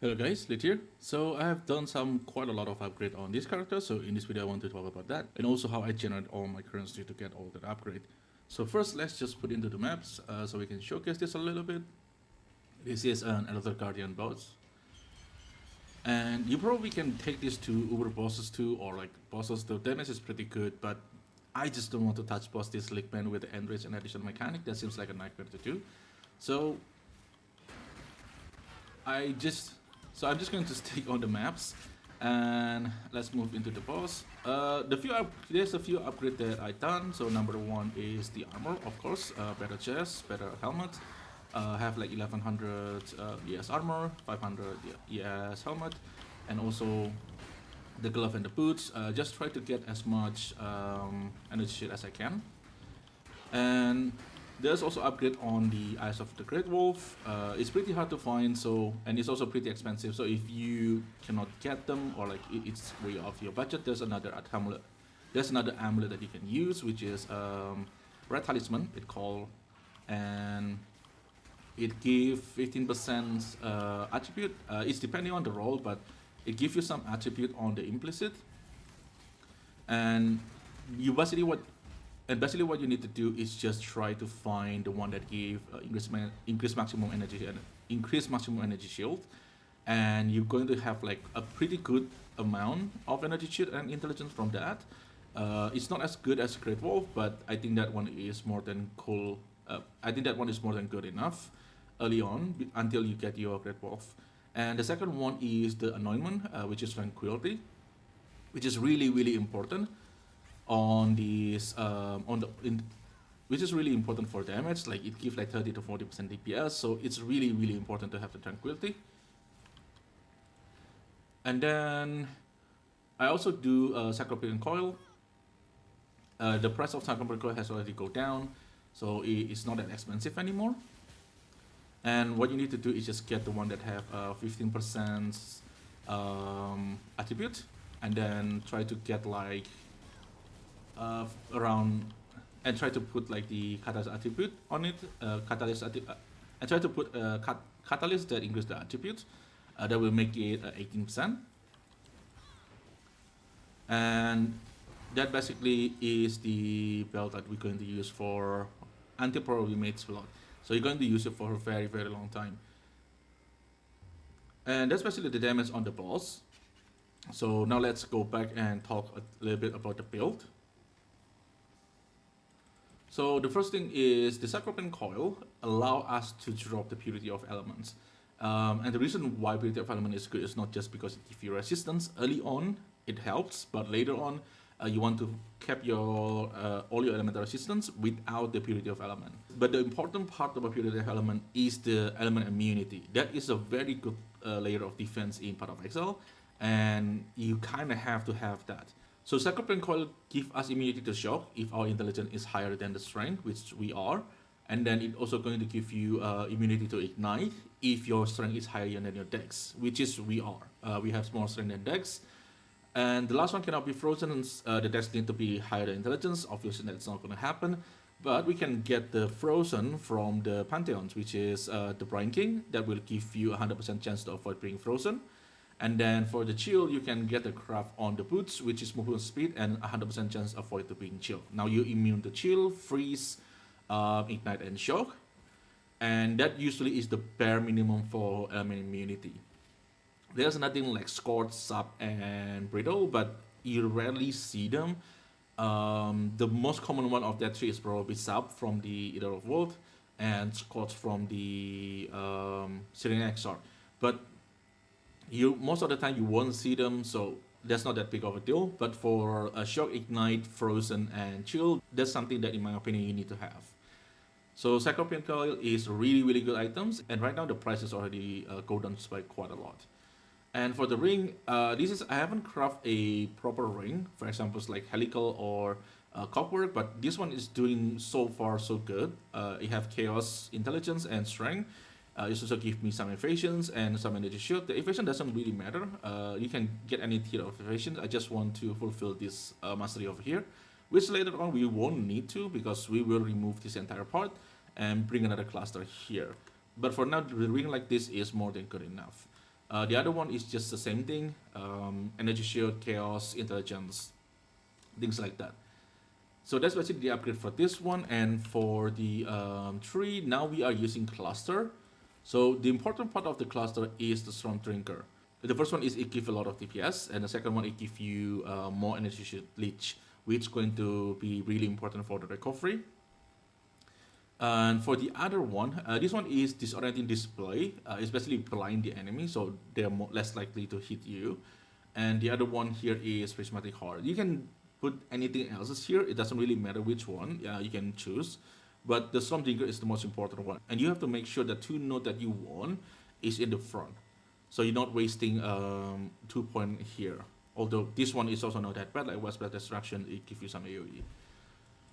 Hello guys, Lit here. So I have done quite a lot of upgrade on this character, so in this video I want to talk about that and also how I generate all my currency to get all that upgrade. So first let's just put into the maps so we can showcase this a little bit. This is an Elder Guardian boss. And you probably can take this to Uber bosses too, or like bosses. The damage is pretty good, but I just don't want to touch boss this Lickman with the Enrage and additional mechanic. That seems like a nightmare to do. So I just I'm just going to stick on the maps and let's move into the boss. There's a few upgrades that I done. So number one is the armor, of course, better chest, better helmet. Have like 1100 ES armor, 500 ES helmet, and also the glove and the boots. Just try to get as much energy shield as I can. And there's also upgrade on the Eyes of the Great Wolf. It's pretty hard to find, and it's also pretty expensive. So if you cannot get them or like it's way off your budget, there's another amulet. There's another amulet that you can use, which is Red Talisman. It called, and it gives 15% attribute. It's depending on the role, but it gives you some attribute on the implicit. And you basically what you need to do is just try to find the one that give increase maximum energy and increase maximum energy shield, and you're going to have like a pretty good amount of energy shield and intelligence from that. It's not as good as Great Wolf, but I think that one is more than cool. I think that one is more than good enough early on until you get your Great Wolf. And the second one is the Anointment, which is Tranquility, which is really important on this which is really important for damage. Like it gives like 30 to 40% DPS, so it's really important to have the Tranquility. And then I also do Sacropelian Coil. The price of Sacropelian Coil has already go down, so it's not that expensive anymore. And what you need to do is just get the one that have 15% attribute, and then try to get like around, and try to put like the catalyst attribute on it, and try to put a catalyst that increase the attribute. That will make it 18%. And that basically is the belt that we're going to use for until probably mates slot. So you're going to use it for a very long time. And that's basically the damage on the boss. So now let's go back and talk a little bit about the build. So the first thing is the Sacropelian Coil allow us to drop the Purity of Elements. And the reason why Purity of Element is good is not just because it gives you resistance. Early on, it helps, but later on, you want to keep your all your elemental resistance without the Purity of Element. But the important part about Purity of Element is the element immunity. That is a very good layer of defense in pathofexile, and you kind of have to have that. So Sacropelian Coil give us immunity to shock if our intelligence is higher than the strength, which we are. And then it also going to give you immunity to ignite if your strength is higher than your dex, which is we are. We have more strength than dex. And the last one cannot be frozen. The dex need to be higher than intelligence. Obviously that's not going to happen. But we can get the frozen from the Pantheons, which is the Brine King. That will give you 100% chance to avoid being frozen. And then for the chill, you can get the craft on the boots, which is movement speed and 100% chance of avoid to being chill. Now you're immune to chill, freeze, ignite, and shock. And that usually is the bare minimum for element immunity. There's nothing like Scorch, Sap, and Brittle, but you rarely see them. The most common one of that three is probably Sap from the Eater of World and Scorch from the Syrian Exar. But most of the time you won't see them, so that's not that big of a deal. But for a shock, ignite, frozen, and chill, that's something that in my opinion you need to have. So Sacropelian Coil is really good items, and right now the price is already go down by quite a lot. And for the ring, I haven't crafted a proper ring, for example like helical or clockwork, but this one is doing so far so good. It have chaos, intelligence, and strength. It also give me some evasions and some energy shield. The evasion doesn't really matter. You can get any tier of evasion. I just want to fulfill this mastery over here, which later on we won't need to because we will remove this entire part and bring another cluster here. But for now, the ring like this is more than good enough. The other one is just the same thing, energy shield, chaos, intelligence, things like that. So that's basically the upgrade for this one. And for the 3, now we are using cluster. So the important part of the cluster is the Storm Drinker. The first one is it gives a lot of DPS, and the second one it gives you more energy shield leech, which is going to be really important for the recovery. And for the other one, this one is disorienting display, especially blind the enemy, so they're less likely to hit you. And the other one here is prismatic heart. You can put anything else here, it doesn't really matter which one, you can choose. But the Storm Drinker is the most important one. And you have to make sure that 2 node that you want is in the front. So you're not wasting 2 point here. Although this one is also not that bad, like Westblade Destruction, it gives you some AoE.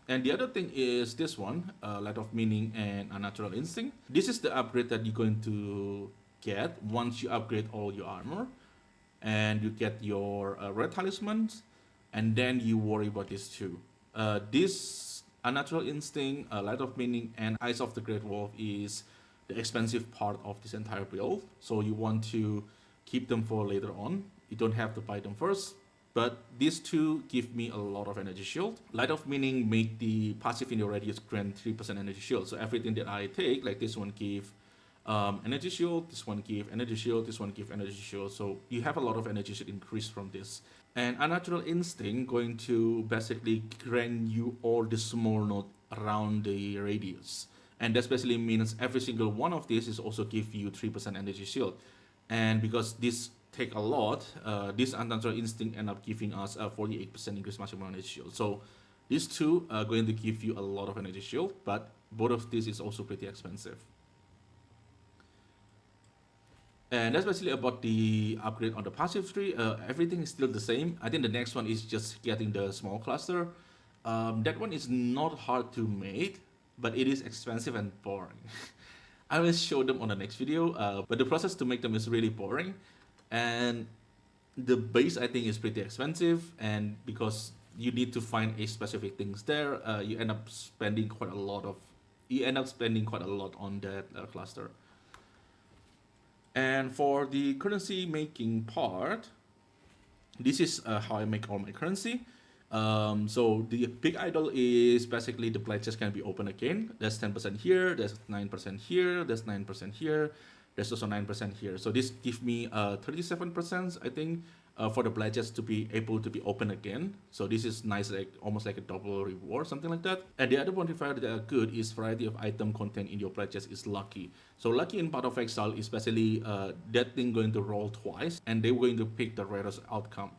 And the other thing is this one, Light of Meaning and Unnatural Instinct. This is the upgrade that you're going to get once you upgrade all your armor. And you get your red talismans, and then you worry about these 2. This Unnatural Instinct, Light of Meaning, and Eyes of the Great Wolf is the expensive part of this entire build. So you want to keep them for later on. You don't have to buy them first. But these 2 give me a lot of energy shield. Light of Meaning make the passive in your radius grant 3% energy shield. So everything that I take, like this one give energy shield, this one give energy shield, this one give energy shield. So you have a lot of energy shield increase from this. And Unnatural Instinct going to basically grant you all the small node around the radius. And that basically means every single one of these is also give you 3% energy shield. And because this take a lot, this Unnatural Instinct end up giving us a 48% increased maximum energy shield. So these 2 are going to give you a lot of energy shield, but both of these is also pretty expensive. And that's basically about the upgrade on the passive tree. Everything is still the same. I think the next one is just getting the small cluster. That one is not hard to make, but it is expensive and boring. I will show them on the next video, but the process to make them is really boring. And the base, I think, is pretty expensive, and because you need to find a specific things there, you end up spending quite a lot on that cluster. And for the currency making part, this is how I make all my currency. So the big idol is basically the Blight chest can be open again. There's 10% here, there's 9% here, there's 9% here, there's also 9% here. So this gives me 37%, I think, for the Blight chest to be able to be open again. So this is nice, like almost like a double reward, something like that. And the other modifier that are good is variety of item content in your Blight chest is lucky. So lucky in pathofexile is basically that thing going to roll twice, and they're going to pick the rarest outcome.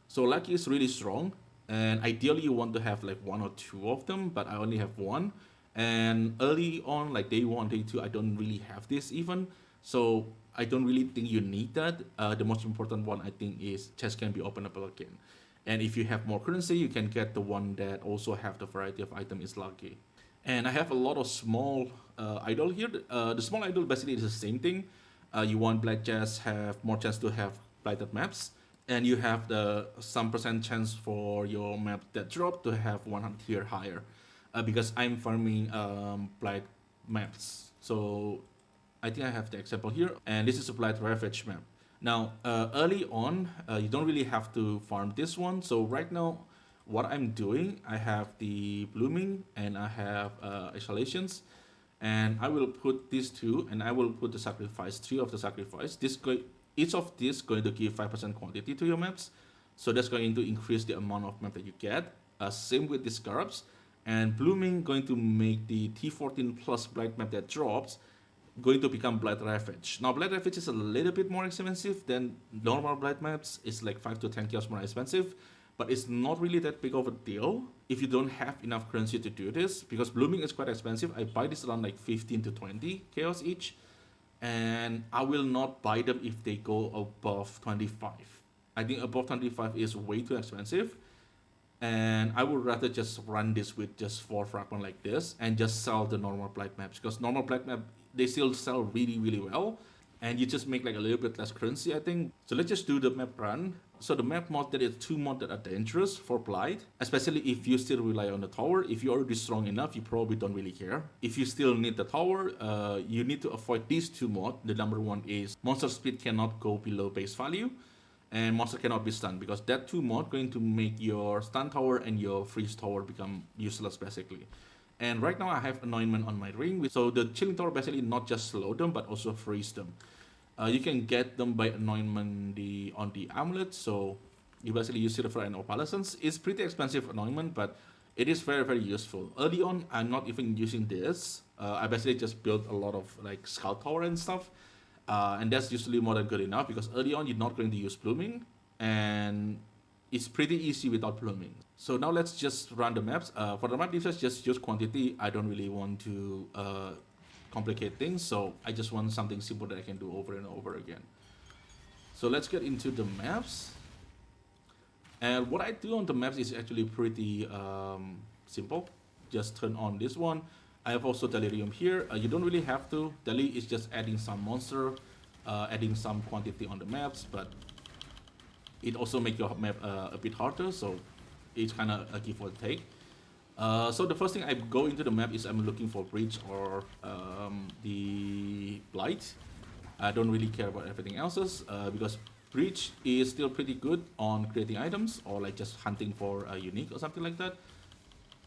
So lucky is really strong. And ideally you want to have like 1 or 2 of them, but I only have 1. And early on, like day 1, day 2, I don't really have this even. So I don't really think you need that. The most important one, I think, is chest can be openable again. And if you have more currency, you can get the one that also have the variety of item is lucky. And I have a lot of small idol here. The small idol basically is the same thing. You want Blight chest have more chance to have blighted maps. And you have the some percent chance for your map that drop to have 100 tier higher, because I'm farming Blight maps. So I think I have the example here, and this is a Blight Ravage map. Now early on, you don't really have to farm this one. So right now, what I'm doing, I have the blooming and I have isolations, and I will put these 2, and I will put the sacrifice, 3 of the sacrifice. Each of these going to give 5% quantity to your maps. So that's going to increase the amount of map that you get. Same with the scarabs. And blooming going to make the T14 plus Blight map that drops going to become Blight Ravage. Now Blight Ravage is a little bit more expensive than normal Blight maps. It's like 5 to 10 chaos more expensive. But it's not really that big of a deal if you don't have enough currency to do this. Because blooming is quite expensive. I buy this around like 15 to 20 chaos each. And I will not buy them if they go above 25. I think above 25 is way too expensive. And I would rather just run this with just 4 fragments like this and just sell the normal Blight maps. Because normal Blight map, they still sell really, really well. and you just make like a little bit less currency, I think. So let's just do the map run. So the map mod, there is 2 mods that are dangerous for Blight, especially if you still rely on the tower. If you're already strong enough, you probably don't really care. If you still need the tower, you need to avoid these 2 mods. The number 1 is monster speed cannot go below base value, and monster cannot be stunned, because that 2 mod going to make your stun tower and your freeze tower become useless basically. And right now I have anointment on my ring, so the chilling tower basically not just slow them but also freeze them. You can get them by anointment on the amulet, so you basically use silver and opalescence. It's pretty expensive anointment, but it is very, very useful. Early on, I'm not even using this. I basically just built a lot of like scout tower and stuff, and that's usually more than good enough, because early on you're not going to use blooming, and it's pretty easy without blooming. So now let's just run the maps. For the map defense, just use quantity. I don't really want to complicate things, so I just want something simple that I can do over and over again. So let's get into the maps. And what I do on the maps is actually pretty simple. Just turn on this one. I have also Delirium here. You don't really have to. Deli is just adding some monster, adding some quantity on the maps, but it also makes your map a bit harder, so it's kind of a give or take. So the first thing I go into the map is I'm looking for Breach or the Blight. I don't really care about everything else, because Breach is still pretty good on creating items or like just hunting for a unique or something like that.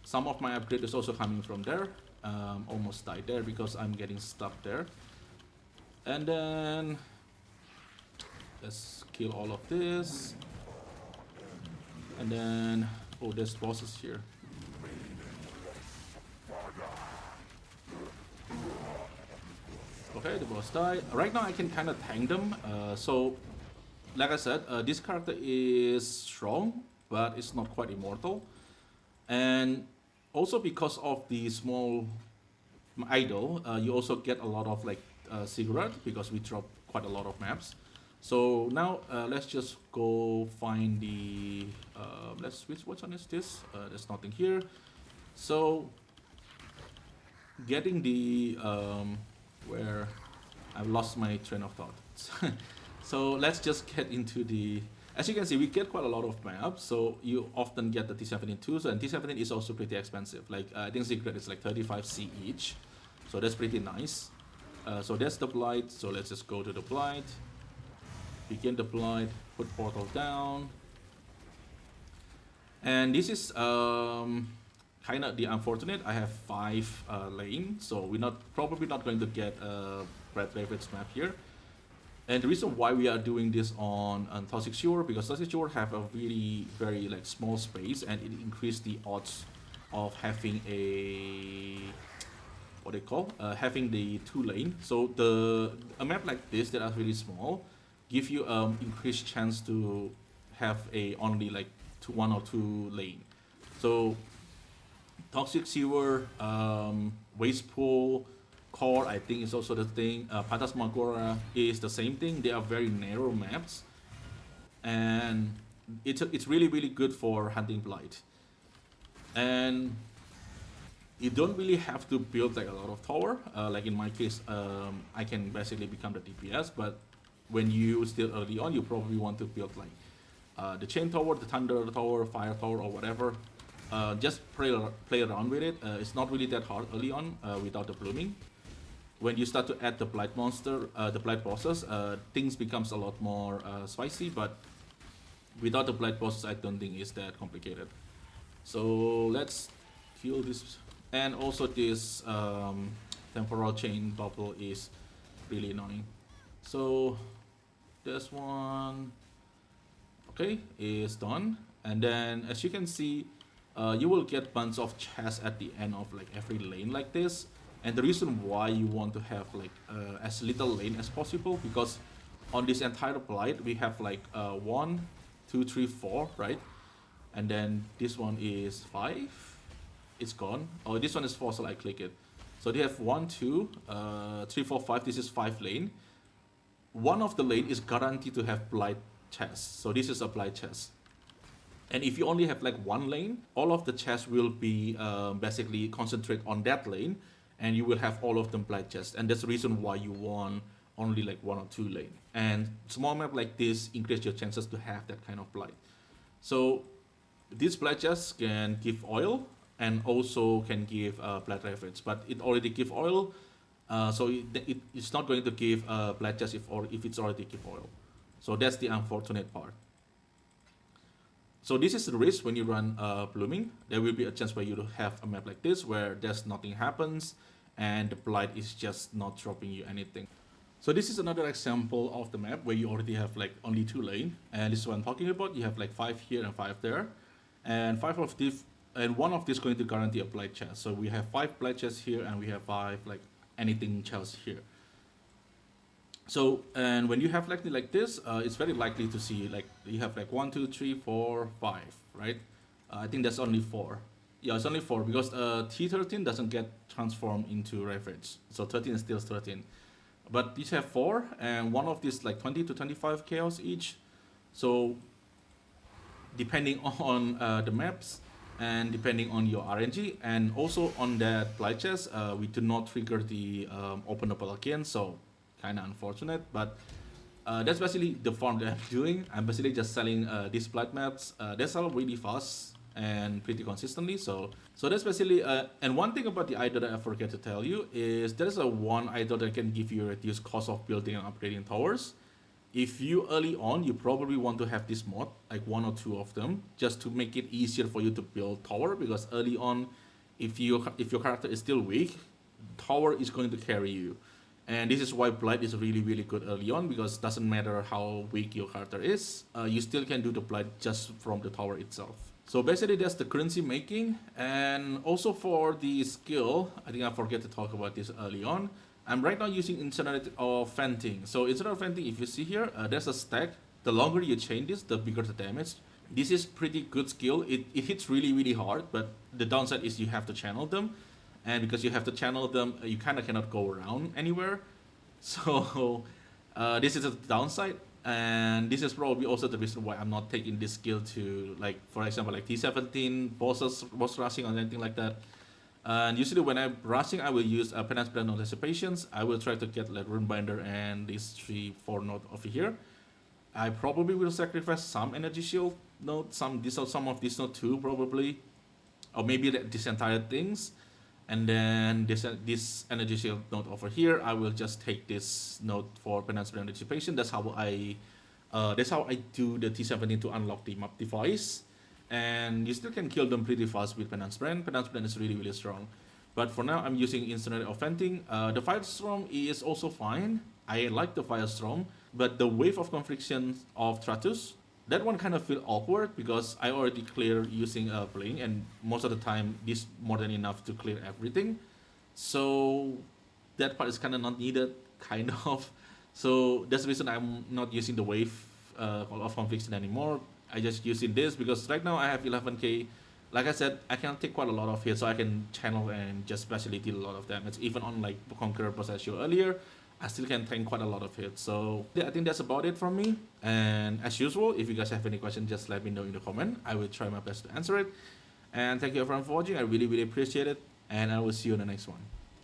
Some of my upgrade is also coming from there. Almost died there because I'm getting stuck there. And then let's kill all of this. And then, oh, there's bosses here. Okay, the boss died. Right now I can kind of tank them. So, like I said, this character is strong, but it's not quite immortal. And also because of the small idol, you also get a lot of like cigarette, because we drop quite a lot of maps. So now let's just go find the, let's switch, which one is this? There's nothing here. So getting the, where I've lost my train of thought. So let's just get into the, as you can see, we get quite a lot of maps, so you often get the T17 too, so, and T17 is also pretty expensive. Like I think secret is like 35C each, so that's pretty nice. So that's the Blight, so let's just go to the Blight, begin the Blight, put portal down. And this is kind of the unfortunate. I have 5 lane, so we're probably not going to get Red Raven's map here. And the reason why we are doing this on Toxic Sewer, because Toxic Sewer have a really very like small space, and it increases the odds of having a, what they call, having the 2 lane. So a map like this that are really small give you increased chance to have a only like 1 or 2 lane. So Toxic Sewer, Waste Pool, Core, I think is also the thing. Phantasmagoria is the same thing. They are very narrow maps, and it's really, really good for hunting Blight. And you don't really have to build like a lot of tower. Like in my case, I can basically become the DPS, but when you still early on, you probably want to build like the Chain Tower, the Thunder Tower, Fire Tower, or whatever. Just play around with it. It's not really that hard early on without the blooming. When you start to add the Blight monster, the Blight bosses, things becomes a lot more spicy, but without the Blight bosses, I don't think it's that complicated. So let's kill this. And also this temporal chain bubble is really annoying. So this one, okay, is done. And then as you can see, you will get bunch of chests at the end of like every lane like this. And the reason why you want to have like as little lane as possible, because on this entire Blight we have like 1, 2, 3, 4, right? And then this one is 5. It's gone. Oh, this one is 4, so I click it. So they have 1, 2, 3, 4, 5. This is 5 lane. One of the lane is guaranteed to have Blight chest. So this is a Blight chest. And if you only have like 1 lane, all of the chests will be basically concentrate on that lane, and you will have all of them Blight chests. And that's the reason why you want only like 1 or 2 lane. And small map like this increase your chances to have that kind of Blight. So this Blight chest can give oil and also can give Blight Ravage, but it already give oil, so it's not going to give Blight chest if it's already give oil. So that's the unfortunate part. So this is the risk when you run blooming. There will be a chance where you have a map like this where there's nothing happens and the Blight is just not dropping you anything. So this is another example of the map where you already have like only 2 lane, and this is what I'm talking about. You have like 5 here and 5 there, and 5 of these, and 1 of these going to guarantee a Blight chest. So we have 5 Blight chests here, and we have 5 like anything chests here. So, and when you have like this, it's very likely to see like you have like 1, 2, 3, 4, 5, right? I think that's only 4. Yeah, it's only 4 because T13 doesn't get transformed into Ravage. So 13 is still 13. But these have 4, and 1 of these like 20 to 25 chaos each. So depending on the maps and depending on your RNG and also on that Blight chest, we do not trigger the openable again. So kind of unfortunate, but that's basically the farm that I'm doing. I'm basically just selling these Blight maps. They sell really fast and pretty consistently. So that's basically and one thing about the idol that I forget to tell you is there's a one idol that can give you a reduced cost of building and upgrading towers. If you early on, you probably want to have this mod, like 1 or 2 of them, just to make it easier for you to build tower, because early on, if your character is still weak, tower is going to carry you. And this is why Blight is really, really good early on, because it doesn't matter how weak your character is, you still can do the Blight just from the tower itself. So basically that's the currency making. And also for the skill, I think I forget to talk about this early on. I'm right now using Incinerate or Venting. So Incinerate or Venting, if you see here, there's a stack. The longer you chain this, the bigger the damage. This is pretty good skill. It hits really, really hard, but the downside is you have to channel them. And because you have to channel them, you kind of cannot go around anywhere. So this is a downside. And this is probably also the reason why I'm not taking this skill to, like, for example, like T17, boss rushing or anything like that. And usually when I'm rushing, I will use Penance Brand Anticipations. I will try to get like Runebinder and these 3-4 node over here. I probably will sacrifice some Energy Shield node, some of this node too probably. Or maybe this entire things. And then this Energy Shield node over here, I will just take this node for Penance Brand Anticipation. That's how I do the T17 to unlock the map device. And you still can kill them pretty fast with Penance Brand. Penance Brand is really, really strong. But for now, I'm using Incinerate or Venting. The Firestorm is also fine. I like the Firestorm. But the Wave of Confliction of Tratus, that one kind of feel awkward because I already clear using Bling. And most of the time, this more than enough to clear everything. So that part is kind of not needed, kind of. So that's the reason I'm not using the Wave of Confliction anymore. I just using this because right now I have 11k. Like I said, I can take quite a lot of hits, so I can channel and just specially deal a lot of damage. Even on like Conqueror Possessio earlier, I still can tank quite a lot of hits. So yeah, I think that's about it from me. And as usual, if you guys have any questions, just let me know in the comment. I will try my best to answer it. And thank you everyone for watching. I really, really appreciate it. And I will see you in the next one.